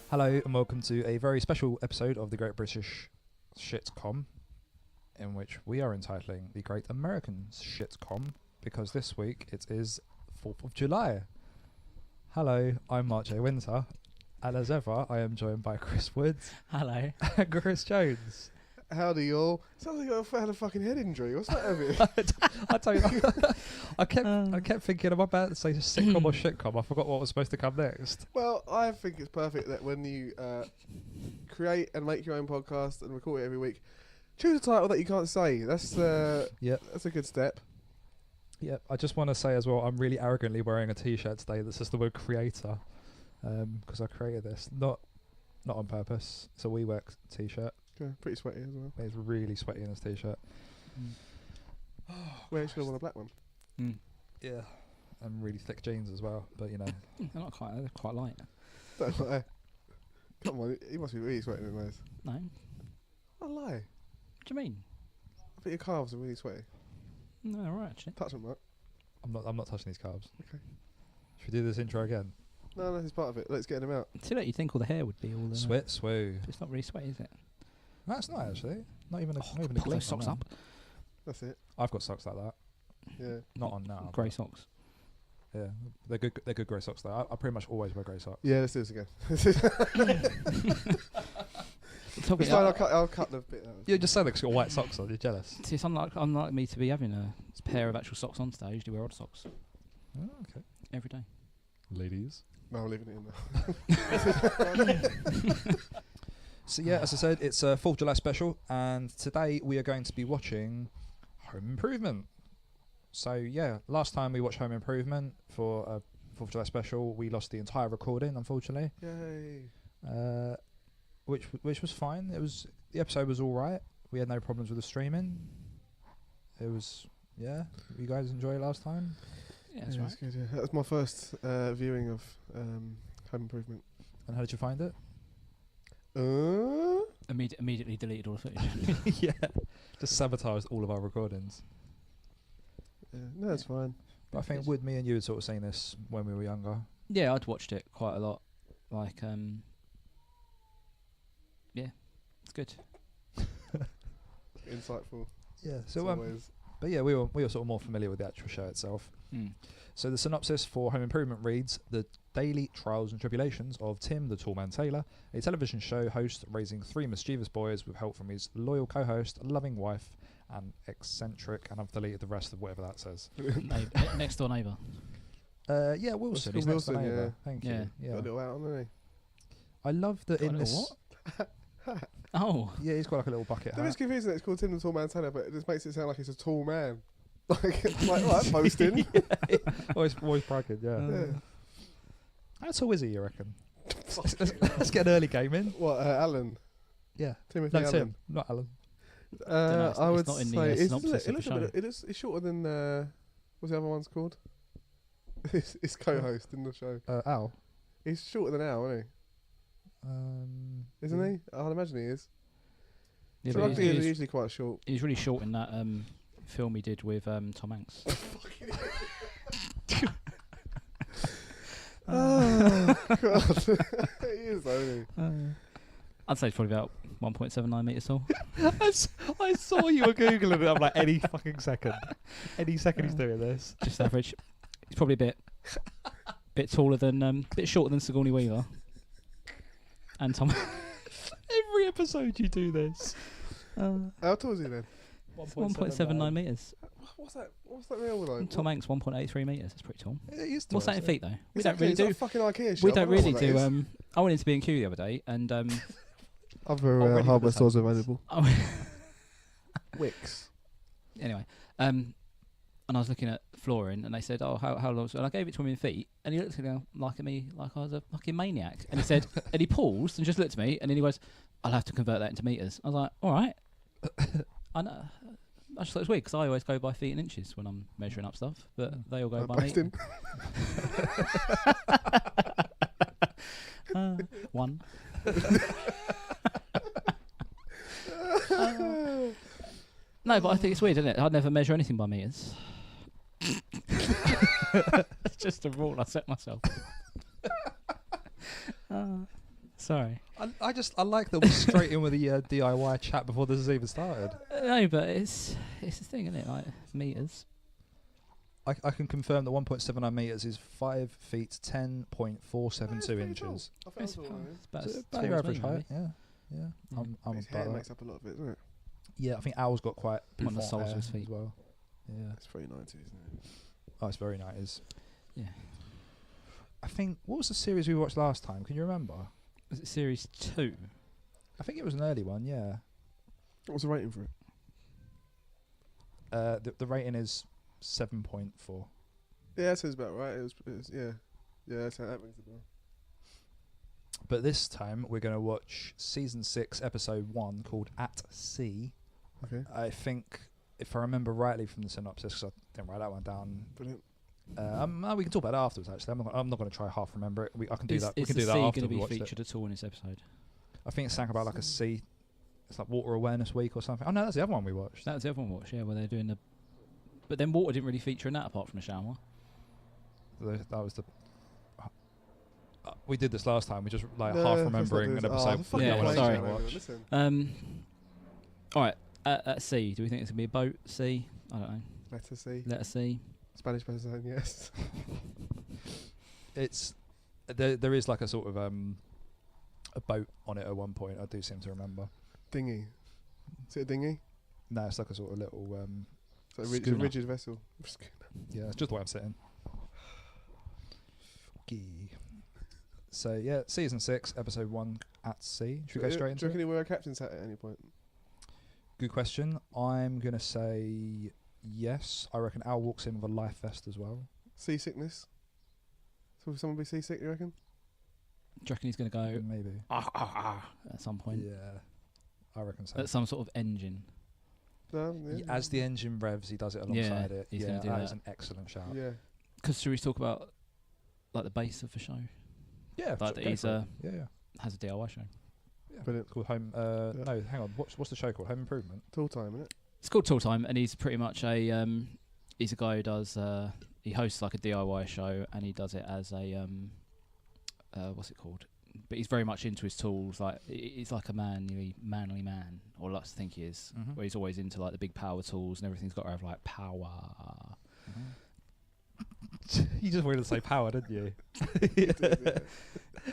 Hello and welcome to a very special episode of the Great British Shitcom, in which we are entitling the Great American Shitcom because this week it is 4th of July. Hello, I'm Mark J. Winter, and as ever I am joined by Chris Woods. Hello. And Chris Jones. Howdy, y'all. Sounds like I had a fucking head injury. What's that of it? I tell you, I kept thinking, am I about to say sitcom or shitcom? I forgot what was supposed to come next. Well, I think it's perfect that when you create and make your own podcast and record it every week, choose a title that you can't say. That's that's a good step. Yeah, I just want to say as well, I'm really arrogantly wearing a t-shirt today that says the word creator, because I created this, not on purpose. It's a WeWork t-shirt. Yeah, pretty sweaty as well. It's really sweaty in this t-shirt. Well, you should have worn a black one. Yeah, and really thick jeans as well. But you know, They're not quite. They're quite light. Don't lie. Come on, he must be really sweating in those. No. I lie. What do you mean? I think your calves are really sweaty. No, all right, actually. Touch them, Mark. I'm not touching these carbs. Okay. Should we do this intro again? No, it's part of it. Let's get them out. See, like, you think all the hair would be all the Sweat, swoo. It's not really sweaty, is it? That's not actually. Not even a Pull glint those on socks that. up. That's it. I've got socks like that. Yeah. Not on now. Grey socks. Yeah, they're good. They're good grey socks though. I pretty much always wear grey socks. Yeah, let's do this again. Talking It's fine, I'll cut the bit out. You just say that 'cause you've got white socks on. You're jealous. See, it's unlike me to be having a pair of actual socks on today. I usually wear odd socks Oh, okay. every day. Ladies. No, I'm leaving it in now. So yeah, as I said, it's a 4th of July special, and today we are going to be watching Home Improvement. So yeah, last time we watched Home Improvement for a 4th of July special, we lost the entire recording, unfortunately. Yay. Which was fine. The episode was all right. We had no problems with the streaming. It was You guys enjoy it last time? Yeah, that's Yeah, right. it's good, yeah. That was my first viewing of Home Improvement. And how did you find it? Immediately deleted all the footage. Yeah, just sabotaged all of our recordings. Yeah, no, it's fine. But I think Wood, me and you had sort of seen this when we were younger. Yeah, I'd watched it quite a lot. Like, yeah, it's good. Insightful. Yeah. So So but yeah, we were sort of more familiar with the actual show itself. So the synopsis for Home Improvement reads: the daily trials and tribulations of Tim the Tallman Taylor, a television show host raising 3 mischievous boys with help from his loyal co-host, loving wife, and eccentric. And I've deleted the rest of whatever that says. Next door neighbour. Yeah, Wilson. called He's next to Wilson, neighbour. yeah. Thank Yeah. you. Yeah. Got a little out on, hasn't I love that Got a in little this. Oh. Yeah, he's got like a little bucket he? That is hat. confusing that it's called Tim the Tall Man Taylor, but it just makes it sound like he's a tall man. Like what, boasting? always bragging. Yeah. Yeah. How tall is he, you reckon? Let's get an early game in. What, Alan? Yeah. Timothy No, Allen? Tim, not Alan. Dunno, I would it's not in say the it's, synopsis it of looks the a bit. It's shorter than what's the other one's called? It's co-host in the show. Al. He's shorter than Al, isn't he? Isn't he? I'd imagine he is. Yeah, So but rugby is usually quite short. he was really short in that film he did with Tom Hanks. Oh God, he is though, isn't he? I'd say it's probably about 1.79 metres tall. I saw you were googling it. I'm like, any fucking second, he's doing this. Just average. He's probably a bit taller than, bit shorter than Sigourney Weaver. And Tom. Every episode you do this. How tall is he then? 1.79 metres. What's that real like? Tom Hanks 1.83 metres. That's pretty tall. Yeah, he's tall, What's that in actually. feet though? We Exactly, don't really it's do. like fucking IKEA shit. We I don't know really what that do. is. I went into B&Q the other day and Other Already hardware with the stores samples. available. Wix. anyway, and I was looking at flooring, and they said, "Oh, how long?" And I gave it to him in feet, and he looked at me like I was a fucking maniac. And he said, and he paused and just looked at me, and then he goes, "I'll have to convert that into meters." I was like, "All right." I know. I just thought it was weird because I always go by feet and inches when I'm measuring up stuff, but they all go by Boasting. meters. One. No, but I think it's weird, isn't it? I'd never measure anything by meters. It's just a rule I set myself. Sorry. I like that we're straight in with the DIY chat before this has even started. No, but it's the thing, isn't it? Like meters. I can confirm that 1.79 meters is 5 feet 10.472 inches. It's about as About tall your as average me, height, really. yeah. I'm His about hair that. makes up a lot of it, doesn't it? Yeah, I think Al's got quite On the bouffant soles of hair his feet. as well. Yeah. It's very 90s, isn't it? Oh, it's very nice. Yeah. I think, what was the series we watched last time? Can you remember? Was it series 2? I think it was an early one, yeah. What was the rating for it? The rating is 7.4. Yeah, that sounds about right. It was yeah. Yeah, that rings a bell. But this time we're going to watch season 6, episode 1, called At Sea. Okay. I think, if I remember rightly from the synopsis, because I didn't write that one down. Brilliant. We can talk about it afterwards. Actually, I'm not going to try half remember it. I can do that. We Is can the do that sea after going to we be watch it. featured at all in this episode? I think it's something about like a sea. It's like Water Awareness Week or something. Oh no, that's the other one we watched. That was the other one watch, yeah, where they're doing the. But then water didn't really feature in that apart from the shower. That was the. We did this last time. We just like No, half let's not remembering do an this. episode. for Yeah, fuck's sake, sorry. man, listen. All right, at sea. Do we think it's gonna be a boat? Sea? I don't know. Letter C. Letter C. Spanish person, yes. It's there is like a sort of a boat on it at one point. I do seem to remember. Dinghy. Is it a dinghy? No, it's like a sort of little It's like a Schooner. rigid vessel. yeah, it's just the way I'm sitting. Gee. So yeah, season 6, episode 1, At Sea. Should we go straight Do into you reckon it? he wear a captain's hat at any point? Good question. I'm gonna say yes. I reckon Al walks in with a life vest as well. Seasickness? So will someone be seasick, you reckon? Do you reckon he's gonna go Maybe. at some point? Yeah, I reckon so. At some sort of engine. No, yeah. As the engine revs, he does it Yeah, alongside it. he's Yeah, gonna do that is that. an excellent shout. Yeah. Because should we talk about like the base of the show? Yeah, Like go that he's for it. Yeah. has a DIY show. Yeah. Brilliant. It's called Home. No, hang on. What's the show called? Home Improvement. Tall time, innit? It's called Tool Time, and he's pretty much a he's a guy who does he hosts like a DIY show, and he does it as a what's it called? But he's very much into his tools. Like he's like a manly man, or likes to think he is. Mhm. Where he's always into like the big power tools, and everything's got to have like power. You just wanted to say power, didn't you?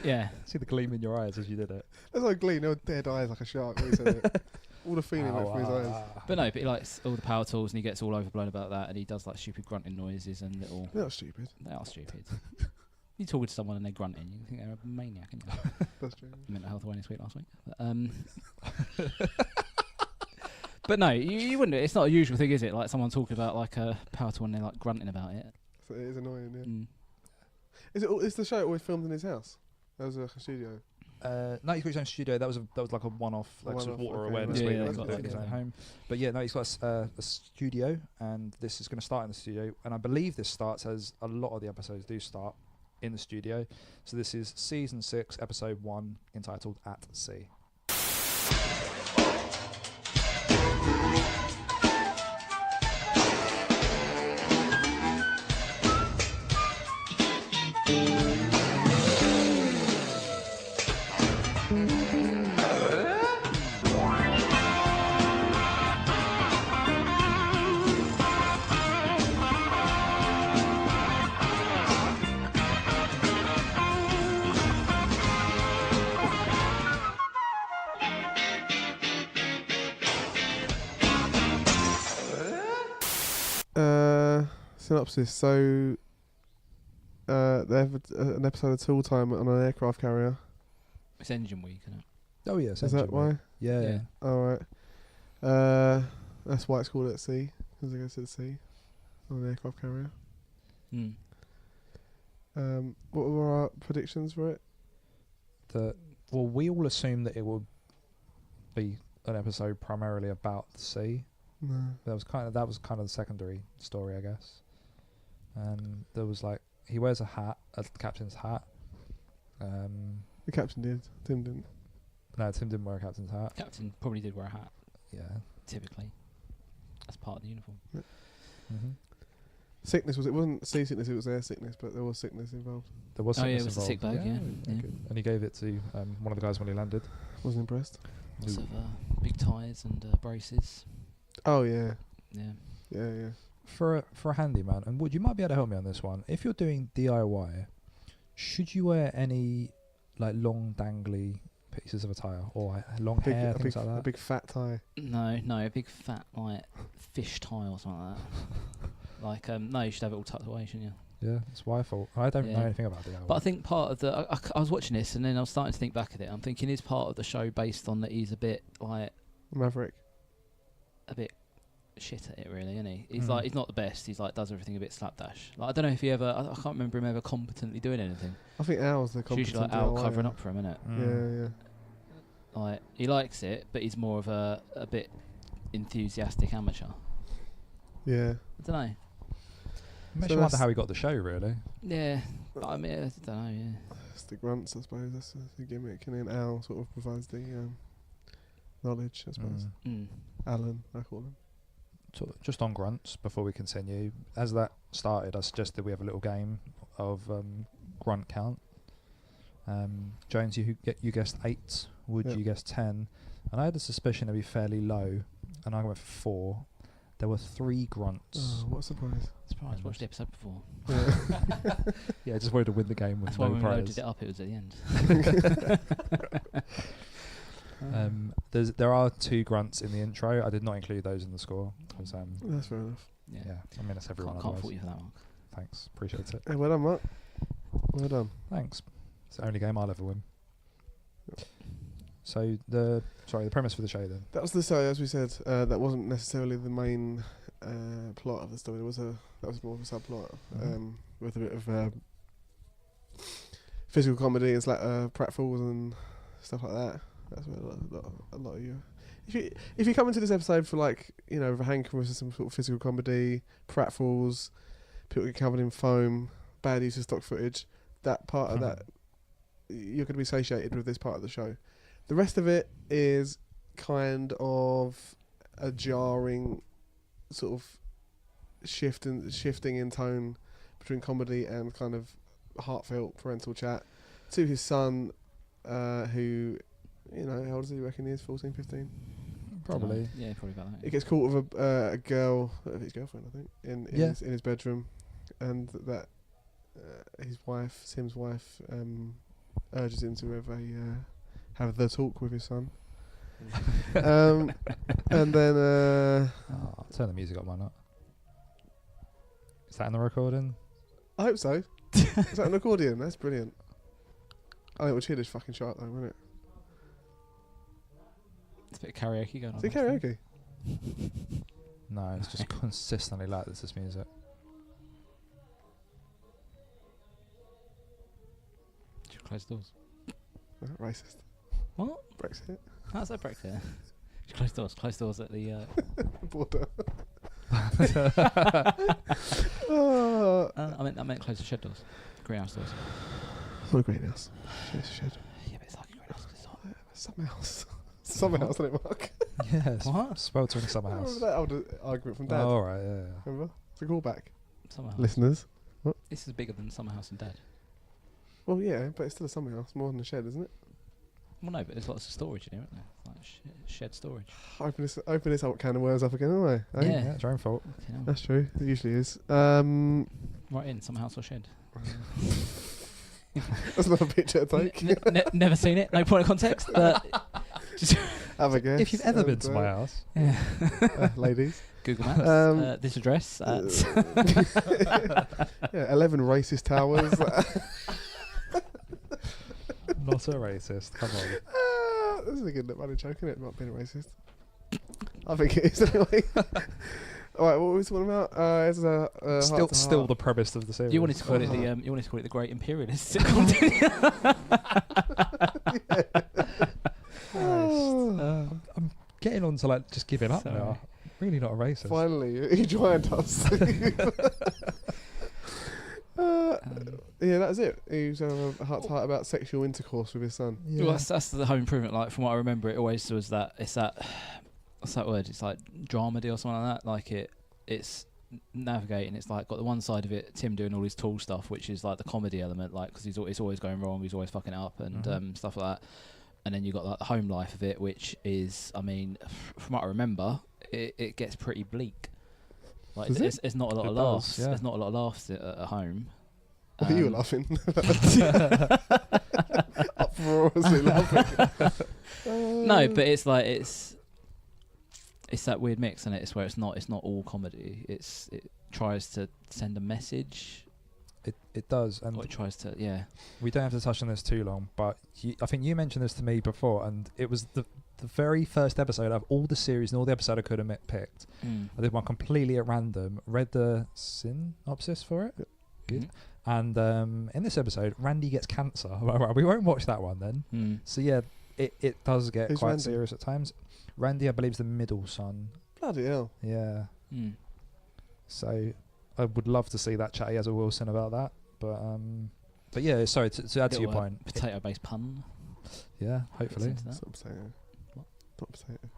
Yeah, See the gleam in your eyes as you did it. That's like Glee, no dead eyes like a shark. When he said it. All the feeling went through his eyes. but no, but he likes all the power tools, and he gets all overblown about that, and he does like stupid grunting noises and little. They're not stupid. They are stupid. You talking to someone and they're grunting, you think they're a maniac, isn't you? That's true. Mental Health Awareness Week last week. But, but no, you wouldn't. It's not a usual thing, is it? Like someone talking about like a power tool and they're like grunting about it. So it is annoying, yeah. Mm. Is the show always filmed in his house? That was like a studio. No, he's got his own studio. That was like a one-off, like sort of one-off, Water okay, Awareness right. Week. Yeah, He's yeah, got yeah. his own home. But yeah, no, he's got a studio, and this is going to start in the studio. And I believe this starts as a lot of the episodes do start in the studio. So this is season 6, episode 1, entitled At Sea. Synopsis. So, they have an episode of Tool Time on an aircraft carrier. It's Engine Week, isn't it? Oh yes, Is that why? Yeah. Yeah. All right. That's why it's called At Sea, because they go to the sea on an aircraft carrier. Mm. What were our predictions for it? Well, we all assumed that it would be an episode primarily about the sea. No. That was kind of the secondary story, I guess. And there was like he wears a hat, a captain's hat. The captain did. Tim didn't. No, Tim didn't wear a captain's hat. Captain probably did wear a hat, Yeah. typically. That's part of the uniform. Mm-hmm. Sickness was it? Wasn't seasickness, it was air sickness, but there was sickness involved. There was Oh, yeah, sickness it was a involved. sick bag, yeah. Good. And he gave it to one of the guys when he landed. Wasn't impressed. Lots of big ties and braces. Oh yeah, Yeah. yeah. For a handyman, and Wood, you might be able to help me on this one. If you're doing DIY, should you wear any like long dangly pieces of attire or long hair, things like that? A big fat tie. No, a big fat like fish tie or something like that. Like no, you should have it all tucked away, shouldn't you? Yeah, it's my fault. I don't know anything about DIY. But I think part of the I was watching this and then I was starting to think back at it. I'm thinking, is part of the show based on that he's a bit like Maverick. a bit shit at it, really, isn't he? He's like, he's not the best. He's like, does everything a bit slapdash. Like, I don't know if he ever. I can't remember him ever competently doing anything. I think Al's the It's competent. usually like Al covering up for him, isn't it? Yeah. Like, he likes it, but he's more of a bit enthusiastic amateur. Yeah. I don't know. Makes So you wonder that's- how he got the show, really. Yeah, but I mean, I don't know. Yeah. It's the grunts, I suppose. That's the gimmick, and then Al sort of provides the knowledge, I suppose. Alan, I call him. So just on grunts, before we continue, as that started, I suggested we have a little game of grunt count. Jones, you guessed 8. Wood, Yep. you guessed 10. And I had a suspicion it'd be fairly low, and I went for 4. There were 3 grunts. Oh, what a surprise. Surprised. Watched the episode before. Yeah. Yeah, I just wanted to win the game with That's why no when we loaded prize. it up, it was at the end. There are 2 grunts in the intro. I did not include those in the score. 'Cause, That's fair enough. Yeah. yeah, I mean, that's everyone. Can't fault otherwise. you for that one. Thanks, appreciate it. Hey, well done, Mark. Well done. Thanks. It's the only game I'll ever win. So the premise for the show then. That was the story, as we said. That wasn't necessarily the main plot of the story. That was more of a subplot with a bit of physical comedy and pratfalls and stuff like that. That's where a lot of you. If you come into this episode for with a hankering for some sort of physical comedy, pratfalls, people get covered in foam, bad use of stock footage, that part of that, you're going to be satiated with this part of the show. The rest of it is kind of a jarring sort of shifting in tone between comedy and kind of heartfelt parental chat to his son, who, how old does he reckon he is? 14, 15? Probably. Yeah, probably about that. He gets caught with a girl, his girlfriend, I think, in his bedroom, and that his wife, Sim's wife, urges him to have the talk with his son. And then I'll turn the music up, why not? Is that in the recording? I hope so. Is that an accordion? That's brilliant. I think we'll cheer this fucking shot though, won't it? It's a bit of karaoke going on. Is it karaoke? No, it's just consistently like this music. Should we close the doors? Racist. What? Brexit. How's that Brexit? Should close doors. Close doors at the. Border. I meant close the shed doors. Greenhouse doors. What a greenhouse. Shed. Yeah, but it's like a greenhouse 'cause it's hot. Summer house. Summer house, isn't it, Mark? Yes. What? Sweltering summer house. Remember that old argument from Dad? Oh, alright, yeah. Remember? It's a callback. Summer house. Listeners. What? This is bigger than Summer House and Dad. Well, yeah, but it's still a summer house, more than a shed, isn't it? Well, no, but there's lots of storage in here, isn't there? It's like shed storage. Open this can of worms up again, aren't I? Eh? Yeah. It's your own fault. You know. That's true. It usually is. Right in, Summer House or Shed. That's not a picture to take. Never seen it. No point of context. But just Have a guess. If you've ever been to my house. yeah. Ladies. Google Maps. This address. Yeah, 11 racist towers. Not a racist. Come on. This is a good running joke, isn't it? Not being a racist. I think it is anyway. Alright, what were we talking about? It's Still the premise of the series. You wanted to call it the Great Imperialist sitcom. I'm getting on to just giving up Sorry. now. Really not a racist. Finally, you joined us. Yeah, that's it. He was having a heart-to-heart about sexual intercourse with his son. Yeah. Well, that's the Home Improvement. Like from what I remember, it always was that it's that. What's that word? It's like dramedy or something like that. Like it's navigating. It's like got the one side of it, Tim doing all his tool stuff, which is like the comedy element, like because it's always going wrong, he's always fucking up and stuff like that. And then you got like the home life of it, which is, I mean, from what I remember, it gets pretty bleak. Like it's not a lot of laughs. Yeah. There's not a lot of laughs at home. You were laughing. Uproariously laughing. No, but it's like it's that weird mix, and it's where it's not all comedy. It tries to send a message. It does, and Or it tries to, we don't have to touch on this too long, but I think you mentioned this to me before, and it was the very first episode of all the series and all the episode I could have picked. I did one completely at random, read the synopsis for it. Good. And in this episode, Randy gets cancer. Right, we won't watch that one then. So yeah, it does get Who's quite Randy? serious at times. Randy, I believe, is the middle son. Bloody hell. Yeah. So I would love to see that chatty as a Wilson about that. But yeah, sorry, to add to your point. Potato-based pun. Yeah, hopefully. Into that. It's not potato. What? Not potato.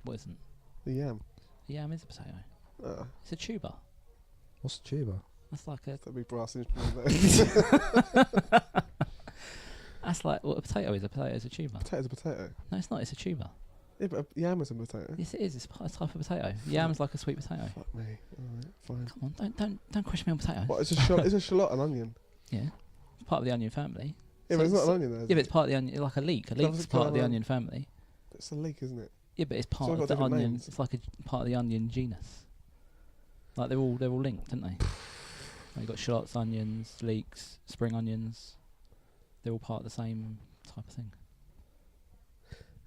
What isn't? The yam. A yam is a potato. Ah, It's a tuber. What's tuba? That's like a. that big brass instrument there. That's like what a potato is. A potato is a tuber. Potato's a potato. No, it's not. It's a tuber. Yeah, but a yam is a potato. Yes, it is. It's a type of potato. Yam's like a sweet potato. Fuck me. Alright, fine. Come on, don't question me on potatoes. What, is a shallot an onion? Yeah, it's part of the onion family. Yeah, but it's not an onion though. Yeah, but it's part of the onion, like a leek. A leek's it's part of the called onion family. It's a leek, isn't it? Yeah, but it's So part I've of got the different onion. names. It's like a part of the onion genus. Like they're all linked, aren't they? Like you got shallots, onions, leeks, spring onions. They're all part of the same type of thing.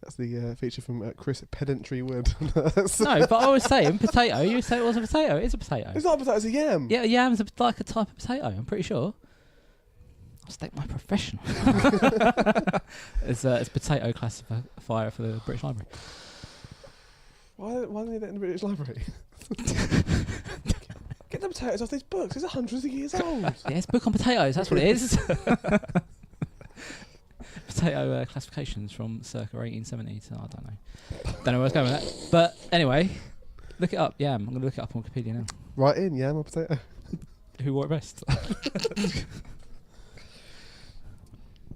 That's the feature from Chris Pedantry Wood. No, but I was saying potato. You said it was a potato. It is a potato. It's not a potato, it's a yam. Yeah, a yam's like a type of potato. I'm pretty sure. I'll state my profession. It's potato classifier for the British Library. Why don't they get that in the British Library? Get the potatoes off these books. It's hundreds of years old. Yeah, it's a book on potatoes. That's what it is. Potato classifications from circa 1870 to, I don't know where I was going with that. But anyway, look it up. Yam. I'm going to look it up on Wikipedia now. Right in, yam or potato? Who wore it best?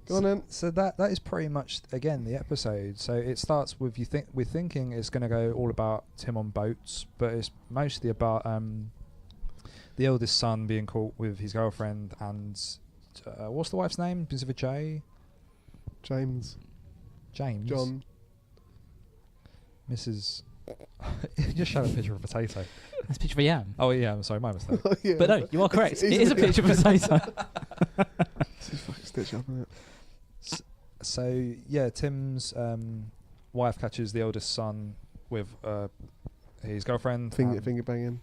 Go on then. So that is pretty much again the episode. So it starts with we're thinking it's going to go all about Tim on boats, but it's mostly about the eldest son being caught with his girlfriend and what's the wife's name? Begins with a J. James. John. Mrs. You just showed a picture of a potato. That's a picture of a yam. Oh yeah, I'm sorry, my mistake. Oh, yeah. But no, you are correct. It It's is a picture of a potato. Just fucking stitch up on it. So yeah, Tim's wife catches the eldest son with his girlfriend. Finger banging.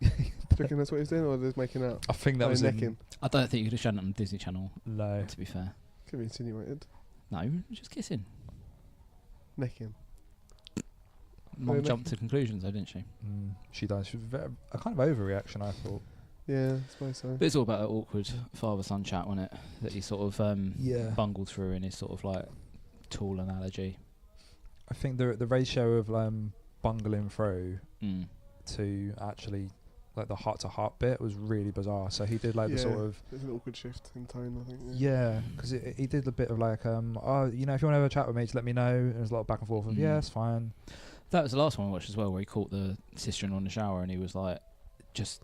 Do you reckon that's what he's doing, or they're making out? I think that was necking. I don't think you could have shown it on Disney Channel, No. to be fair. Could be insinuated. No, just kissing. Necking. Mum Really? jumped to conclusions, though, didn't she? She does. She was a kind of overreaction, I thought. Yeah, I suppose so. But it's all about that awkward father-son chat, wasn't it? That he sort of Yeah. bungled through in his sort of like tool analogy. I think the ratio of bungling through Mm. to actually like the heart-to-heart bit was really bizarre. So he did like the sort of There's an awkward shift in tone, I think. yeah, because he did a bit of like oh, you know, if you want to have a chat with me, just let me know. And there's a lot of back and forth of yeah, it's fine. That was the last one I watched as well, where he caught the sister-in-law in the shower, and he was like, just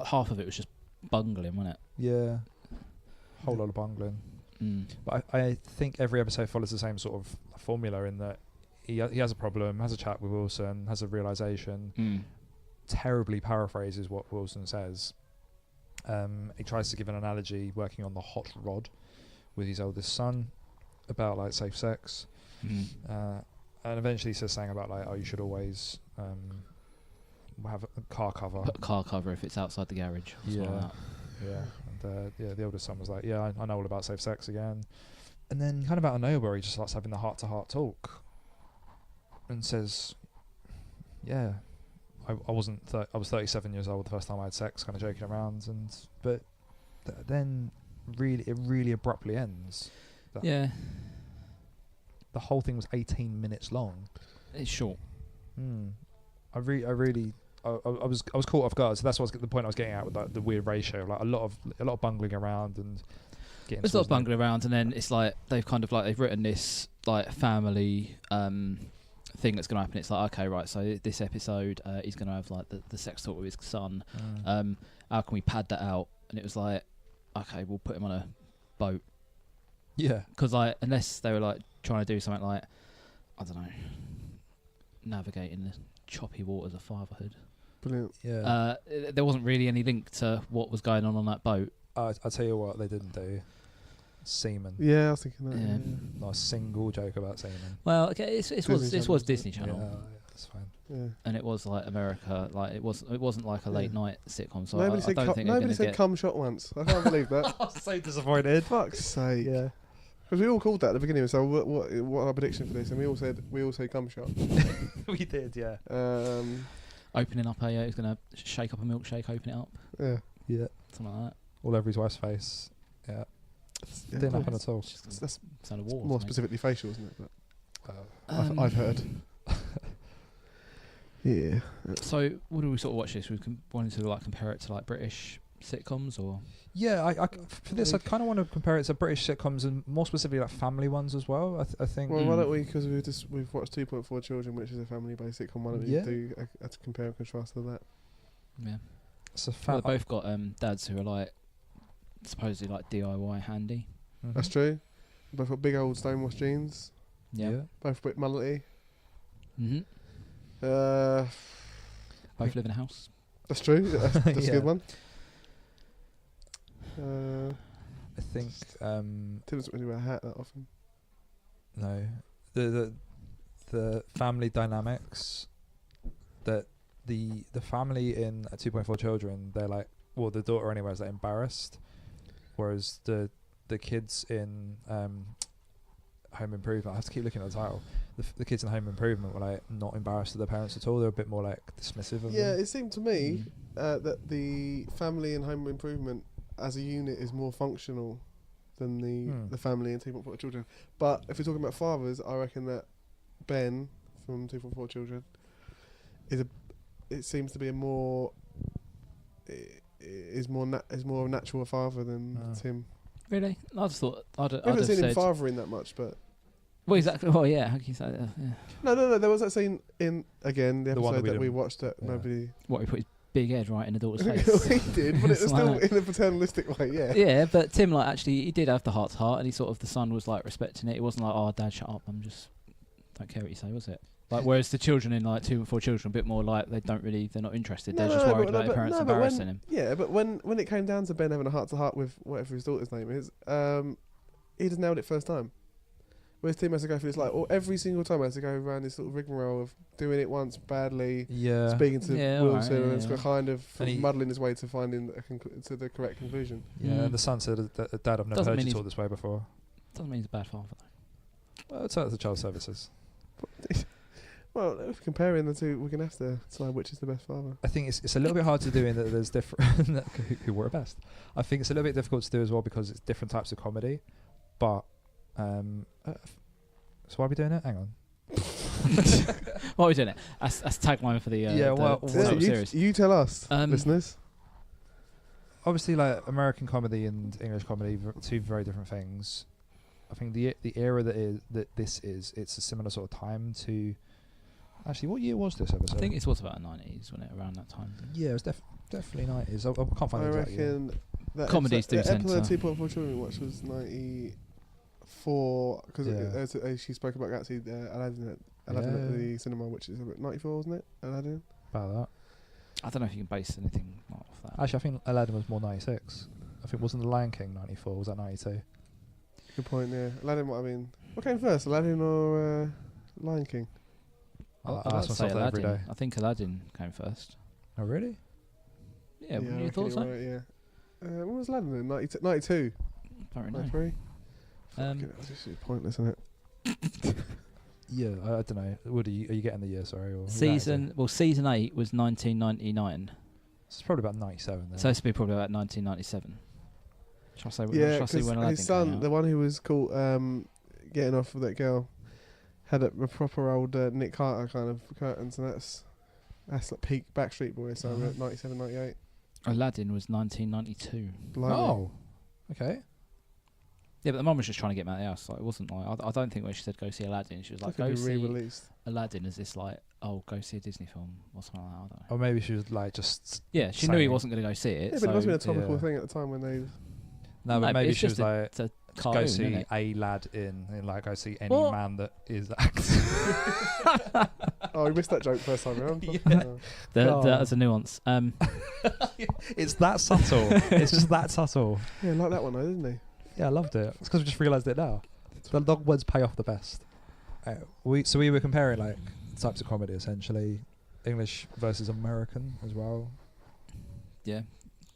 half of it was just bungling, wasn't it? Yeah, whole lot of bungling. But I think every episode follows the same sort of formula in that he has a problem, has a chat with Wilson, has a realization, terribly paraphrases what Wilson says. He tries to give an analogy working on the hot rod with his eldest son about like safe sex, and eventually he says something about like, oh, you should always have a car cover. Put a car cover if it's outside the garage. Or something like that. And the oldest son was like, yeah, I know all about safe sex again. And then kind of out of nowhere, he just starts having the heart-to-heart talk and says, yeah, I was 37 years old the first time I had sex, kind of joking around, but then it really abruptly ends. Yeah. The whole thing was 18 minutes long. It's short. I I was caught off guard. So that's what the point I was getting at with like the weird ratio, like a lot of bungling around and getting. There's a lot of bungling around, and then it's like they've written this like family thing that's going to happen. It's like, okay, right, so this episode he's going to have like the sex talk with his son. How can we pad that out? And it was like, okay, we'll put him on a boat. Yeah, because like unless they were like trying to do something like, I don't know, navigating the choppy waters of fatherhood. Brilliant. Yeah. There wasn't really any link to what was going on that boat. I'll tell you what they didn't do. Semen. Yeah, I was thinking that. Yeah. Not a single joke about semen. Well, okay, it was Disney Channel. Yeah, that's fine. Yeah. And it was like America, like it wasn't like a late night sitcom. So Nobody I said don't think they're nobody gonna said get. cum shot once. I can't believe that. I'm so disappointed. Fuck's sake. Yeah. Because we all called that at the beginning. So what our prediction for this? And we all said cum shot. We did, yeah. Opening up he's gonna shake up a milkshake, open it up, Yeah. Yeah. something like that. All over his wife's face. Yeah. Yeah, Didn't happen at all. It's just That's sound of war. more specifically facial, isn't it? But I've Um, heard. Yeah. So, what do we sort of watch this? We wanted to like compare it to like British sitcoms, or Yeah, for this, I kind of want to compare it to British sitcoms and more specifically like family ones as well. I think. Well, why don't we? Because we've watched 2.4 Children, which is a family-based sitcom. Why don't we Yeah. do a compare and contrast to that? yeah, It's a well, they both got dads who are like supposedly like DIY handy. That's true. Both got big old stonewashed jeans. Yeah. Both a bit mullety. Mm-hmm. Both live in a house. That's true. That's a Yeah. good one. I think Tim doesn't really wear a hat that often. no, the family dynamics that the family in 2.4 Children, they're like, well, the daughter anyway is like embarrassed, whereas the kids in Home Improvement, I have to keep looking at the title. The kids in Home Improvement were like not embarrassed of their parents at all. They're a bit more like dismissive of Yeah, them. it seemed to me that the family in Home Improvement as a unit is more functional than the family in 2.4 Children. But if we're talking about fathers, I reckon that Ben from 2.4 Children it seems to be more a natural father than Tim. Really? I just thought I'd I haven't have seen him said. fathering that much, but Well, exactly. Well, yeah. How can you say that? Yeah. no. There was that scene in again the The one episode that that we didn't- watched that yeah. nobody. What, he put his big head right in the daughter's face. He did, but it was It's still like- in a paternalistic way. Yeah. Yeah, but Tim, like, actually, he did have the heart to heart, and he sort of, the son was like respecting it. It wasn't like, oh, Dad, shut up. I'm just don't care what you say, was it? Like, whereas the children in like 2.4 Children, a bit more like they're not interested. They're just worried about their parents embarrassing him. Yeah, but when it came down to Ben having a heart to heart with whatever his daughter's name is, he just nailed it first time. Whereas Tim has to go through this like every single time has to go around this little rigmarole of doing it once badly, Yeah. speaking to Wilson, and yeah. then kind of And he- muddling his way to finding to the correct conclusion. Yeah, Mm. and the son said, Dad, I've never Doesn't heard mean you he's- talk this way before. Doesn't mean he's a bad father, though. Well, it's out to child services. Well, if comparing the two, we're gonna have to decide which is the best father. I think it's a little bit hard to do in that there's different who were best. I think it's a little bit difficult to do as well because it's different types of comedy. But so why are we doing it? Hang on. What are we doing it? That's tagline for the Yeah, series. you tell us, Um, listeners. Obviously, like American comedy and English comedy, two very different things. I think the era it's a similar sort of time to. Actually, what year was this episode? I think it was about the 90s, wasn't it? Around that time. Yeah, it was definitely 90s. I can't find I the exact year. reckon that Comedies do episode centre. 2.4 Children we watched was 94 because she spoke about actually Aladdin at the cinema, which is about 94, wasn't it? Aladdin. About that. I don't know if you can base anything off that. Actually, I think Aladdin was more 96. I think wasn't The Lion King 94? Was that 92? Good point. Yeah, Aladdin. What I mean, what came first, Aladdin or Lion King? I I'd ask say myself that every Aladdin. day. I think Aladdin came first. Oh, really? Yeah, wouldn't I you reckon thought so? you're right, yeah. When was Aladdin in? 92? Don't really know. 93? Um, That's just pointless, isn't it? Yeah, I don't know. Woody, are you getting the year? Sorry, or season 8 was 1999, It's probably about 97. Then. so this would be probably about 1997. Shall I say? Yeah, shall I see because when Aladdin his came son, out? the one who was caught getting off with that girl, had a proper old Nick Carter kind of curtains, and that's That's like peak Backstreet Boys, so we're at 97, 98. Aladdin was 1992. Blimey. Oh, okay. Yeah, but the mum was just trying to get me out of the house. Like, it wasn't like I don't think when she said go see Aladdin, she was like, That go could be see re-released. Aladdin as this like, oh, go see a Disney film or something like that. I don't know. Or maybe she was like just. Yeah, she knew he saying- wasn't going to go see it. Yeah, so but it must have been a topical yeah. thing at the time when they... No, but maybe it's she just was like, it's a go cartoon, see innit? a lad in, and like go see any What? man that is acting. Oh, we missed that joke first time around. Yeah. Oh. That's a nuance. It's that subtle. It's just that subtle. Yeah, like that one though, didn't he? Yeah, I loved it. It's because we just realised it now. The dog words pay off the best. We were comparing like types of comedy essentially, English versus American as well. Yeah,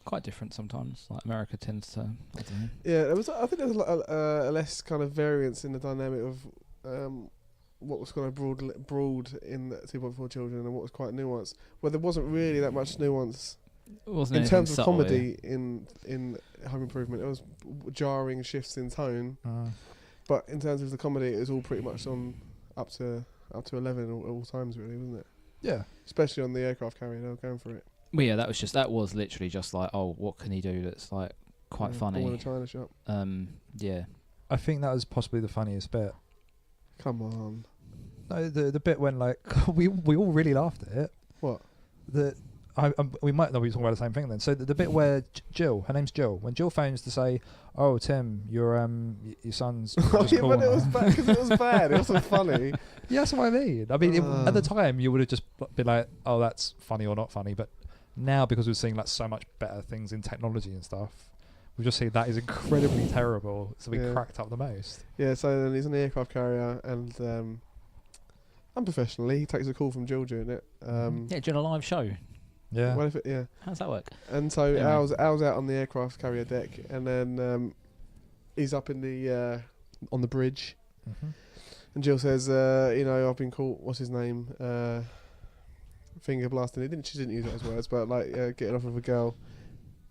quite different sometimes. Like America tends to, I don't know. Yeah, there was. I think there was a less kind of variance in the dynamic of what was kind of broad in 2.4 Children and what was quite nuanced. Where there wasn't really that much nuance It wasn't in anything terms of subtle, comedy in Home Improvement. It was jarring shifts in tone, but in terms of the comedy, it was all pretty much on up to 11 at all times, really, wasn't it? Yeah. Especially on the aircraft carrier, they were going for it. Well, yeah, that was literally just like, oh, what can he do that's like quite All in funny? a China shop. Yeah. I think that was possibly the funniest bit. Come on. No, the bit when like we all really laughed at it. What? We might not be talking about the same thing then. So the bit where Jill, her name's Jill, when Jill phones to say, "Oh Tim, your son's Oh, just yeah, calling but it her." was bad because it was bad. It wasn't funny. Yeah, that's what I mean. I mean, at the time you would have just been like, "Oh, that's funny or not funny," but now because we're seeing like so much better things in technology and stuff, we just see that is incredibly terrible. So we cracked up the most. Yeah, so then he's on the aircraft carrier and unprofessionally he takes a call from Jill during it. Yeah, doing a live show. Yeah. What if it, yeah. How does that work? And so Anyway. Al's out on the aircraft carrier deck, and then he's up in the on the bridge, and Jill says, I've been caught. What's his name? Finger blasting. She didn't use those words, but like getting off of a girl.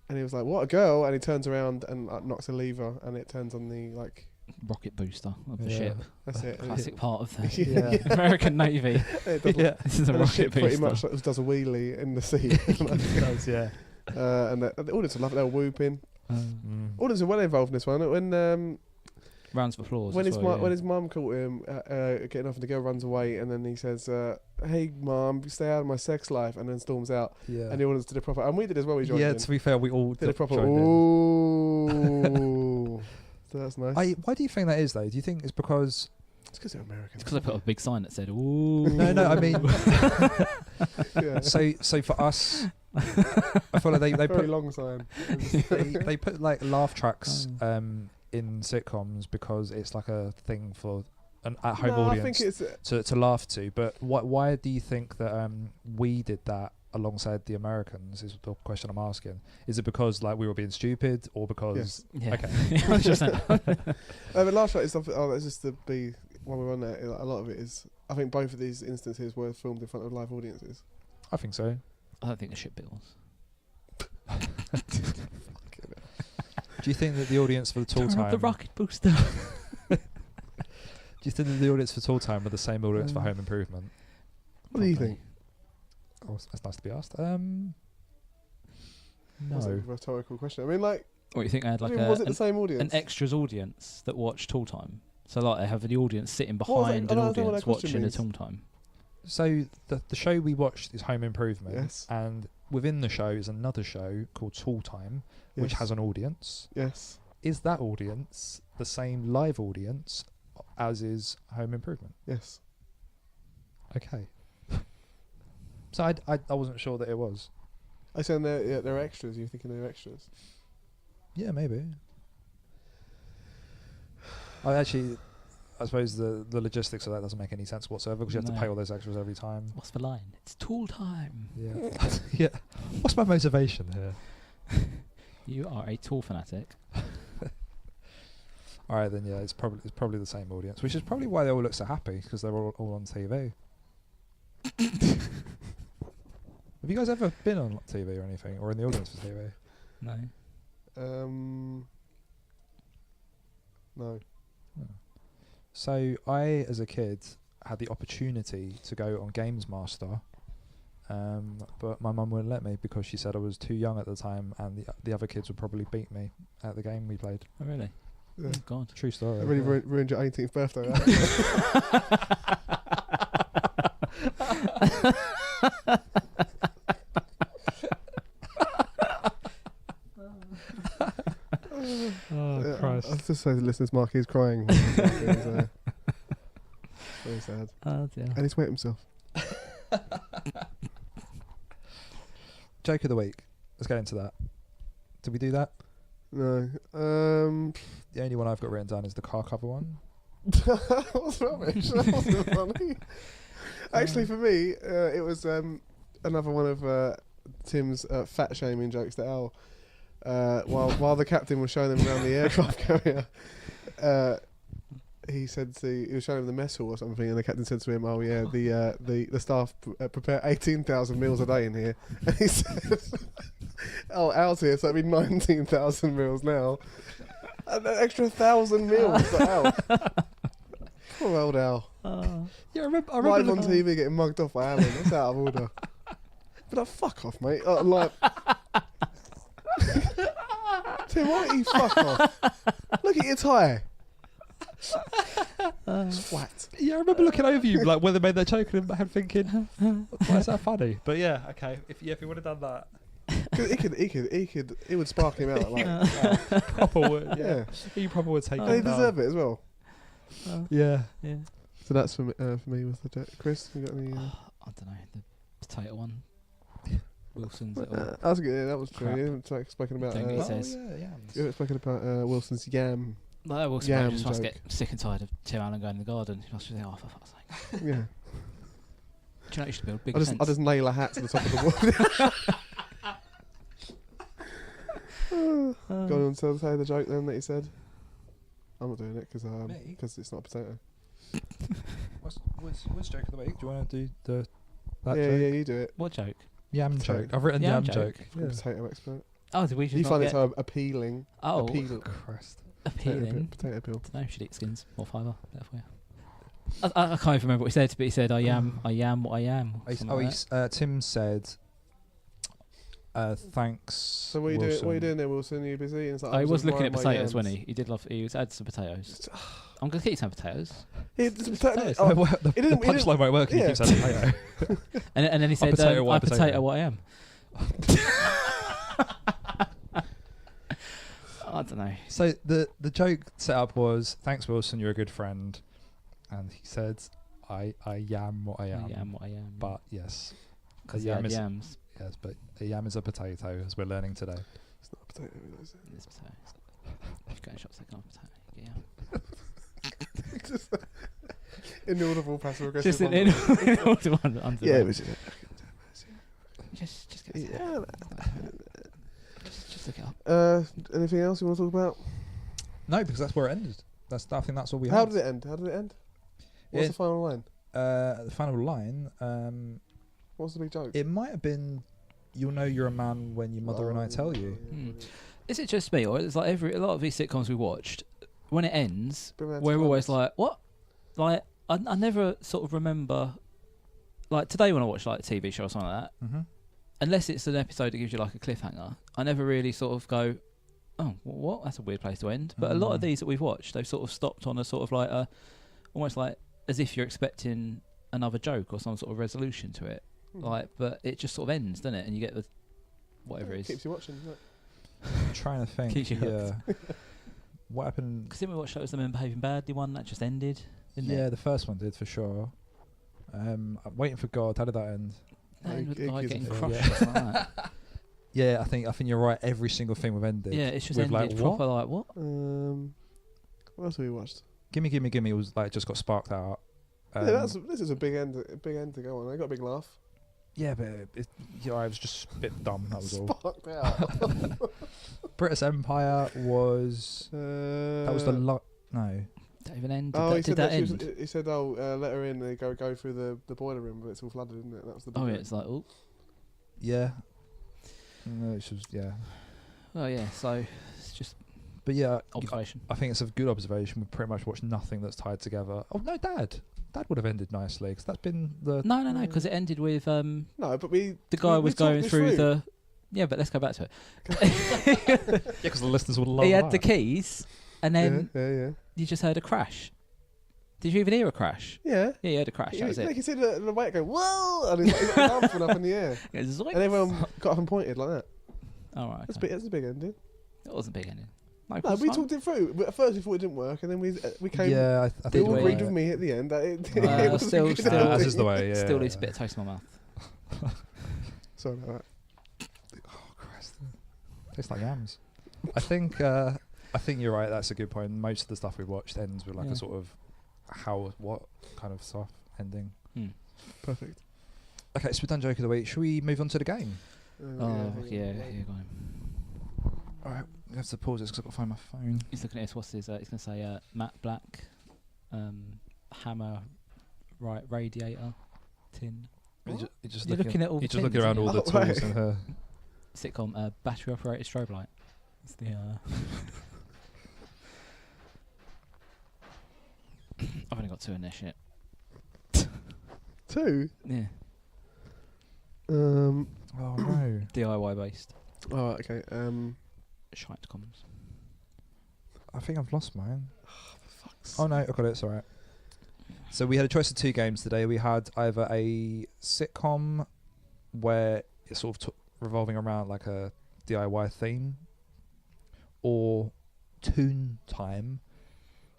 And he was like, "What, a girl?" And he turns around and knocks a lever, and it turns on the like Rocket booster of the Yeah. ship. That's it. Classic part of the Yeah. American Navy. It does, Yeah. This is a and the rocket ship booster. pretty much does a wheelie in the sea. It does, yeah. And the audience will love it. They're whooping. Mm. Audience are well involved in this one. When Rounds of applause. when as his well, yeah. when his mum caught him getting off, and the girl runs away, and then he says, "Hey, mum, stay out of my sex life," and then storms out. Yeah. And the audience did a proper, and we did as well. We joined Yeah, in. to be fair, we all Did a proper joined in. ooh. So that's nice. Why do you think that is though? Do you think it's because? It's because they're American. It's because I put a big sign that said, "Ooh." No, I mean, Yeah. so for us, I feel like they Very put long sign. they put like laugh tracks in sitcoms because it's like a thing for an at-home No, I audience think it's to laugh to. But why do you think that we did that alongside the Americans? Is the question I'm asking. Is it because like we were being stupid, or because? Yes. Yeah. Okay. 100%. but last shot is something. Oh, that's just to be when we're on there. A lot of it is. I think both of these instances were filmed in front of live audiences. I think so. I don't think the ship bit was. Do you think that the audience for the Tall Turn up Time? the rocket booster. Do you think that the audience for Tall Time were the same audience for Home Improvement? What do you think? Oh, that's nice to be asked. That's a No. rhetorical question. I mean, like, What, you think I had like was it the same an audience? extras audience that watched Tall Time? So like they have the audience sitting What was behind that? an I don't know what audience that question watching a means. Tall Time. So the show we watched is Home Improvement, Yes. and within the show is another show called Tall Time, which Yes. has an audience. Yes. Is that audience the same live audience as is Home Improvement? Yes. Okay. So I wasn't sure that it was. I said they're extras. You're thinking they're extras. Yeah, maybe. I suppose the logistics of that doesn't make any sense whatsoever because you have to No. pay all those extras every time. What's the line? It's Tall Time. Yeah. Yeah. What's my motivation here? You are a Tall fanatic. All right, then yeah, it's probably the same audience, which is probably why they all look so happy because they're all on TV. Have you guys ever been on TV or anything, or in the audience for TV? No. No. So I, as a kid, had the opportunity to go on Games Master But my mum wouldn't let me because she said I was too young at the time, and the other kids would probably beat me at the game we played. Oh, really? Yeah. Oh, God. True story. That really yeah. ruined your 18th birthday. Oh, Christ. I was just saying to the listeners, Mark is crying. It's, very sad. Oh, dear. And he's wet himself. Joke of the week. Let's get into that. Did we do that? No. The only one I've got written down is the car cover one. That was rubbish. That wasn't funny. Actually, for me, it was another one of Tim's fat shaming jokes that Al, while the captain was showing them around the aircraft carrier, he was showing him the mess hall or something, and the captain said to him, "Oh yeah, the staff prepare 18,000 meals a day in here," and he said, "Oh, Al's here, so it'd be 19,000 meals now." And an extra 1,000 meals for Al. Poor old Al. Yeah, I remember Live on TV getting mugged off by Alan. That's out of order. But like, fuck off, mate. Like, Tim, why don't you fuck off? Look at your tie. It's flat. Yeah, I remember looking over you like when they made that joke and in my head thinking, why is that funny? But yeah, okay. If he would have done that, It would spark him out. Like, proper would. yeah. Yeah, he probably would take And it. he deserve it as well. Yeah. Yeah. So that's for me with the Chris, you got any? I don't know. The potato one. Wilson's little. That was good. Yeah, that was true. Crap. You haven't spoken about. Thing he Oh, says. yeah, yams. You haven't spoken about Wilson's yam. No, Wilson Yam just must joke. get sick and tired of Tim Allen going in the garden. He must just think, oh, for fuck's sake. Yeah. Do you know you should build big I just tents? nail a hat to the top of the wall. Go on, so say the joke then that he said. I'm not doing it Me? because it's not a potato. What's joke of the week? Do you want to do that Yeah, joke? yeah, you do it. What joke? Yam Potato. joke. I've written Yam yam joke? joke. I'm a potato expert. Oh, did we just You not find it get so appealing. Oh, Christ. appealing? Potato peel. No, should eat skins. More fibre. Better for you. I can't even remember what he said, but he said, I am what I am. or something like that. Tim said, thanks. So what are you doing? What are you doing there, Wilson? Are you busy? And it's like, Oh, he I'm was just looking at admiring my potatoes, wasn't yams. he? He did love. He was had some potatoes. I'm gonna keep some potatoes. He, Just the potatoes. oh, the he didn't- he punchline won't work if yeah. you keep saying potato. And then he said, potato, why I potato potato? what I am. I don't know. So the joke setup was, thanks Wilson, you're a good friend. And he said, I am what I am. I am what I am. But yes. A because yam is yams. yes, but a yam is a potato, as we're learning today. It's not a potato. Is it? It's potatoes. You go in shops, they can't potato. You get yam. Just inaudible passive aggressive. Just in order one under Yeah, the- it was. Just get it. Yeah. Just look it up. Anything else you want to talk about? No, because that's where it ended. I think that's all we How had. did it end? What's It- the final line? The final line, What's the big joke? it might have been, you'll know you're a man when your mother and I tell you. Is it just me, or it's like a lot of these sitcoms we watched, when it ends, Bit of we're always anticlimax. like, what? Like, I never sort of remember, like today when I watch like a TV show or something like that, Mm-hmm. unless it's an episode that gives you like a cliffhanger, I never really sort of go, oh, what? That's a weird place to end. But a lot of these that we've watched, they've sort of stopped on a sort of like almost like as if you're expecting another joke or some sort of resolution to it. Like, but it just sort of ends, doesn't it? And you get the whatever it is. Keeps you watching, doesn't it? I'm trying to think. Keeps you Yeah. What happened? Because then we watched shows the Men Behaving Badly one that just ended, didn't Yeah, it? the first one did for sure. I'm waiting for God. How did that end? That ended with the It guy gives a getting fuck. crushed Yeah. or something like that. Yeah, I think you're right. Every single thing we've ended. Yeah, it's just with ended like, what? proper like, what? What else have we watched? Gimme, gimme, gimme was like just got sparked out. Yeah, this is a big end to go on. I got a big laugh. Yeah, but I was just a bit dumb. That was all. Sparked out. British Empire was that was the no. Did that even end? Oh, he Did said that that. end? He said, "Oh, let her in." They go through the boiler room, but it's all flooded, isn't it? That was the. Big Oh yeah, joke. it's like, oh, Yeah. No, it was yeah. oh yeah. So it's just But yeah, Observation. I think it's a good observation. We pretty much watched nothing that's tied together. Oh no, Dad would have ended nicely because that's been the No, because it ended with No, but the guy was going talked through this the. Yeah, but let's go back to it. yeah, because the listeners would love. He had that. the keys, and then Yeah. you just heard a crash. Did you even hear a crash? Yeah. Yeah, you heard a crash. That was Like it. you see the weight go, whoa! And his arms went up in the air. It was And everyone got up and pointed like that. all right. That's a big ending. It wasn't big ending. Like, No, we talked it through. But at first we thought it didn't work, and then we came. Yeah, I They think all we- agreed with me at the end that it Well, was still- a good still- ending. as is the way. Yeah. Still leaves a bit of taste in my mouth. Sorry about that. Oh Christ, tastes like yams. I think you're right. That's a good point. Most of the stuff we watched ends with like Yeah. a sort of what kind of stuff ending. Perfect. Okay, so we've done joke of the week. Should we move on to the game? Oh yeah, go on. All right, we have to pause this because I've got to find my phone. He's looking at this. What's his? He's gonna say matte black, hammer, right radiator, tin. Just You're looking at all the He's just looking tins, around aren't all you? the tools in her. Sitcom battery operated strobe light. It's the. I've only got 2 in this shit. 2. Yeah. Oh no. DIY based. Oh, okay. Shite comms. I think I've lost mine. Oh no, I've got it. It's alright. So we had a choice of 2 games today. We had either a sitcom where it's sort of revolving around like a DIY theme, or Toon Time,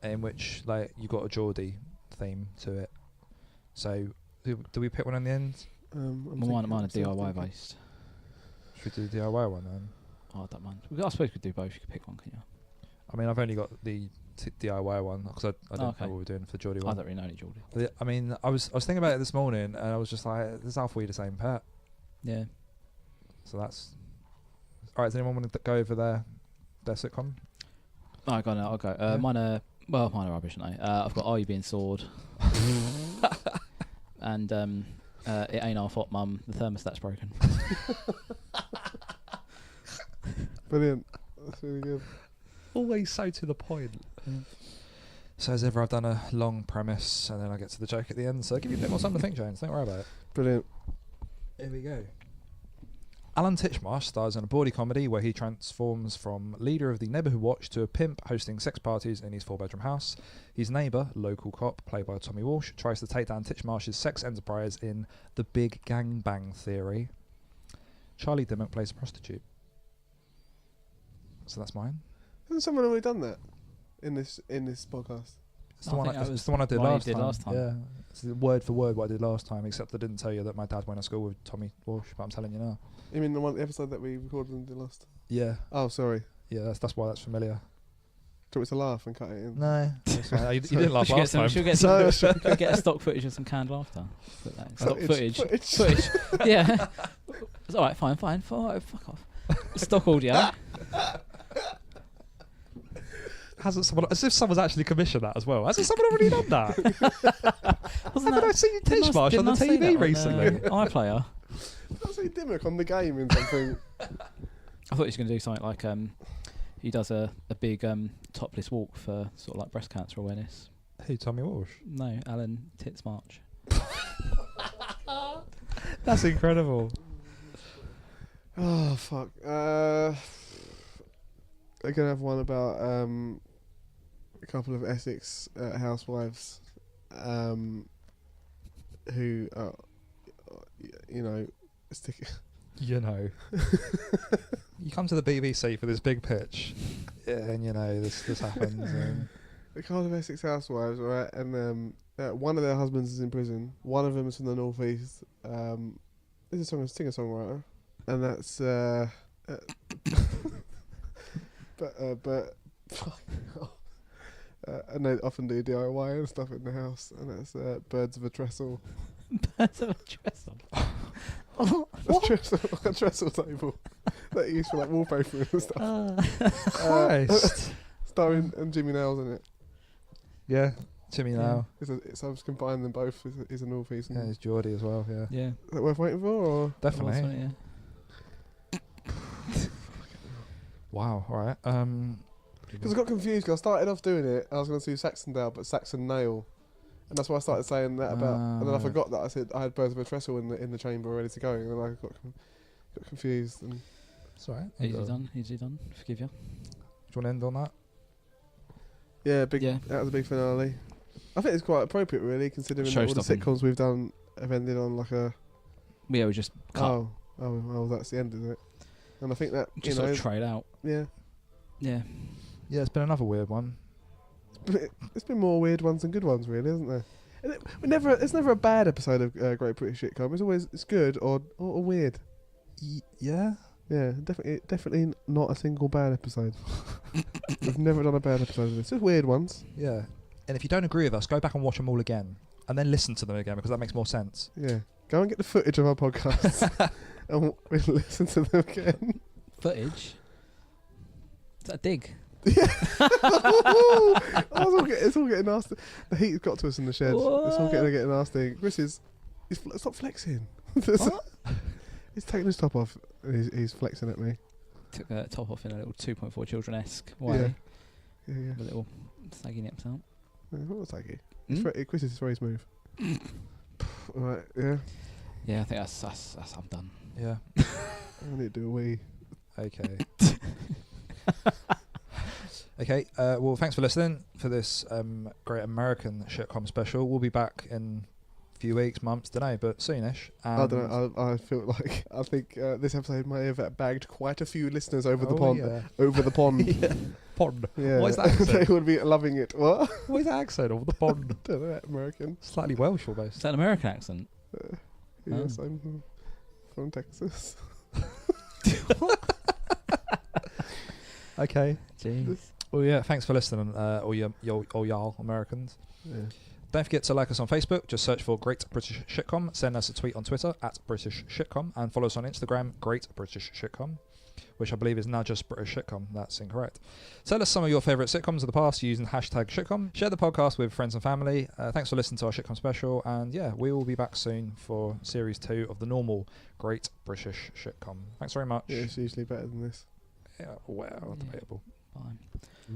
in which like you got a Geordie theme to it. So do we pick one in the end? Mine are DIY based. Should we do the DIY one then? Oh, I don't mind. I suppose we could do both. You could pick one, can you? I mean, I've only got the DIY one because I don't okay. know what we're doing for the Geordie I one. don't really know any Geordie. I mean, I was thinking about it this morning, and I was just like, "This halfway the same pet." Yeah. So that's all right. Does anyone want to go over their sitcom? Oh, I'll go. Yeah. Mine are rubbish, aren't they? I've got Are You Being Sawed? And It Ain't Our Fault, Mum. The thermostat's broken. Brilliant. That's really good. Always so to the point. So as ever, I've done a long premise, and then I get to the joke at the end. So I'll give you a bit more something to think, James. Don't worry about it. Brilliant. Here we go. Alan Titchmarsh stars in a bawdy comedy where he transforms from leader of the neighbourhood watch to a pimp hosting sex parties in his 4-bedroom house. His neighbour, local cop, played by Tommy Walsh, tries to take down Titchmarsh's sex enterprise in The Big Gangbang Theory. Charlie Dimmock plays a prostitute. So that's mine. Hasn't someone already done that in this podcast? It's the one I did what you last did time. last time. Yeah, it's word for word what I did last time, except I didn't tell you that my dad went to school with Tommy Walsh, but I'm telling you now. You mean the episode that we recorded and did last? Yeah, Oh, sorry. yeah, that's why that's familiar. Do you want me to laugh and cut it in? No, that's fine. You didn't laugh We last time. should get No, some, get a stock footage of some canned laughter. Put that in. Stock footage. Footage. Yeah. It's alright, fine. Alright, fuck off. Stock audio. Hasn't someone, as if someone's actually commissioned that as well? Hasn't someone already done that? Wasn't Haven't I seen Titchmarsh on the TV recently? iPlayer. I see Dimmock on the game in something. I thought he was going to do something like he does a big topless walk for sort of like breast cancer awareness. Who, Tommy Walsh? No, Alan Titchmarsh. That's incredible. Oh, fuck. I'm going to have one about a couple of Essex housewives who, stick. You know. You come to the BBC for this big pitch, and you know this happens. A couple of Essex housewives, right? And one of their husbands is in prison. One of them is from the northeast. Is a singer-songwriter, and that's but and they often do DIY and stuff in the house, and that's Birds of a Trestle. Birds of a Trestle. A trestle table that you use for like wallpaper and stuff. Christ. Starring and Jimmy Nails in it. Yeah, Jimmy now. So I'm just combining them both. Is a northeast. Yeah, he's Geordie as well. Yeah, Yeah. Is that worth waiting for? Or? definitely. Yeah. Wow. All right. Because I got confused. 'Cause I started off doing it. I was going to do Saxondale, but Saxon Nail, and that's why I started saying that about. And then I forgot that I said I had Birds of a Trestle in the chamber ready to go, and then I got confused. And It's alright. Easy done. Easy done. Forgive you. Do you want to end on that? yeah, big. Yeah. That was a big finale. I think it's quite appropriate, really, considering that all the Show-stopping. sitcoms we've done have ended on like a. Yeah, we just cut. Oh, that's the end, isn't it? And I think that Just sort of trade out. yeah, Yeah. Yeah, it's been another weird one. it's been more weird ones than good ones, really, isn't there? And it's never a bad episode of Great British Shitcom. It's always good or weird. Yeah. Yeah, definitely not a single bad episode. We've never done a bad episode of this. Just weird ones. Yeah. And if you don't agree with us, go back and watch them all again, and then listen to them again because that makes more sense. Yeah, go and get the footage of our podcasts and we'll listen to them again. Footage. Is that a dig? It's all getting nasty. The heat's got to us in the shed. What? It's all getting nasty. Chris is stop flexing. What? He's taking his top off. And he's flexing at me. Took the top off in a little 2.4 children-esque way. Yeah. With a little saggy nips out. What was that? Hmm? Chris is very smooth. Right. Yeah. Yeah, I think that's I'm done. Yeah. I need to do a wee. Okay. Okay. Well, thanks for listening for this Great American Shitcom special. We'll be back in a few weeks, months, don't know, but soonish. I don't know. I feel like I think this episode might have bagged quite a few listeners over the pond. Yeah. Over the pond. Yeah. Pond. Yeah. What is that accent? They would be loving it. What? What is that accent over the pond? Don't know. American. Slightly Welsh Is almost. that an American accent? Yes, I'm from Texas. Okay. Jeez. Well, yeah. Thanks for listening, all y'all Americans. Yeah. Don't forget to like us on Facebook. Just search for Great British Shitcom. Send us a tweet on Twitter @British Shitcom, and follow us on Instagram, Great British Shitcom, which I believe is now just British Shitcom. That's incorrect. Tell us some of your favourite sitcoms of the past using #Shitcom. Share the podcast with friends and family. Thanks for listening to our Shitcom special, and yeah, we will be back soon for Series 2 of the normal Great British Shitcom. Thanks very much. Yeah, it's usually better than this. Yeah, well, debatable. Fine.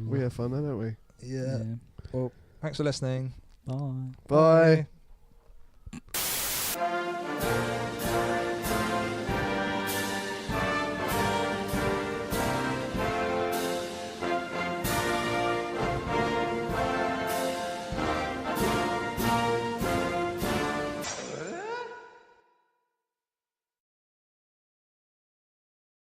We have fun, though, don't we? Yeah. Well, thanks for listening. Bye. Bye.